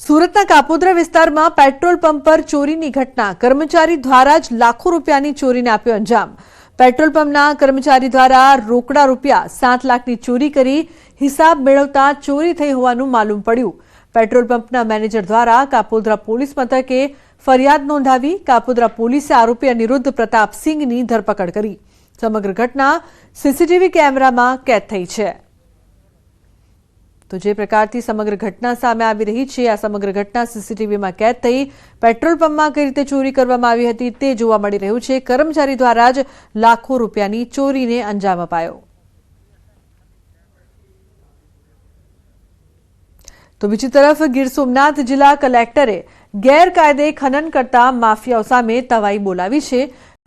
સુરતના કાપોદ્રા વિસ્તારમાં petrol pump પર ચોરીની ઘટના। કર્મચારી દ્વારા જ લાખો રૂપિયાની ચોરીને આપ્યો અંજામ। પેટ્રોલ પંપના કર્મચારી દ્વારા રોકડા રૂપિયા 7 લાખની ચોરી કરી હિસાબ મેળવતા ચોરી થઈ હોવાનું માલુમ પડ્યું। પેટ્રોલ પંપના મેનેજર દ્વારા કાપોદ્રા પોલીસ મથકે ફરિયાદ નોંધાવી। કાપોદ્રા પોલીસે આરોપી અનિરુદ્ધ પ્રતાપસિંહની ધરપકડ કરી। સમગ્ર ઘટના સીસીટીવી કેમેરામાં કેદ થઈ છે। તો જે પ્રકારથી સમગ્ર ઘટના સામે આવી રહી છે, આ સમગ્ર ઘટના સીસીટીવીમાં કેદ થઈ પેટ્રોલ પંપમાં કઈ રીતે ચોરી કરવામાં આવી હતી તે જોવા મળી રહ્યું છે। કર્મચારી દ્વારા જ લાખો રૂપિયાની ચોરીને અંજામ અપાયો। તો બીજી તરફ ગીર સોમનાથ જિલ્લા કલેક્ટરે ગેરકાયદે ખનન કરતા માફિયાઓ સામે તવાઈ બોલાવી છે।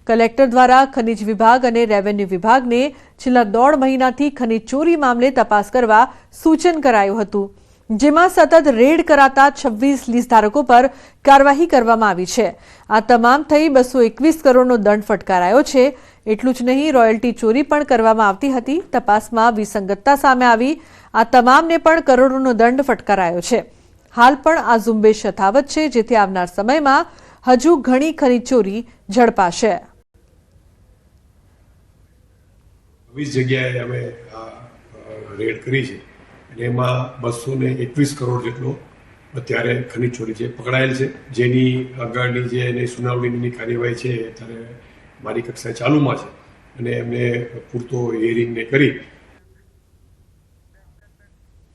કલેક્ટર દ્વારા ખનીજ વિભાગ અને રેવન્યુ વિભાગને છેલ્લા 1.5 મહિનાથી ખનીજ ચોરી મામલે તપાસ કરવા સૂચન કરાયું હતું, જેમાં સતત રેડ કરાતા 26 લીઝ ધારકો પર કાર્યવાહી કરવામાં આવી છે। આ તમામ થઈ 221 કરોડનો દંડ ફટકારાયો છે। એટલું જ નહીં, રોયલ્ટી ચોરી પણ કરવામાં આવતી હતી। તપાસમાં વિસંગતતા સામે આવી। આ તમામને પણ કરોડોનો દંડ ફટકારાયો છે। હાલ પણ આ ઝુંબેશ યથાવત છે, જેથી આવનાર સમયમાં હજુ ઘણી ખનીજ ચોરી ઝડપાશે। 20 જગ્યાએ અમે રેડ કરી છે અને એમાં 221 કરોડ જેટલો અત્યારે ખનીજ ચોરી છે પકડાયેલ છે, જેની આગળની જે એની સુનાવણીની કાર્યવાહી છે અત્યારે મારી કક્ષાએ ચાલુમાં છે અને એમને પૂરતો હિયરિંગને કરી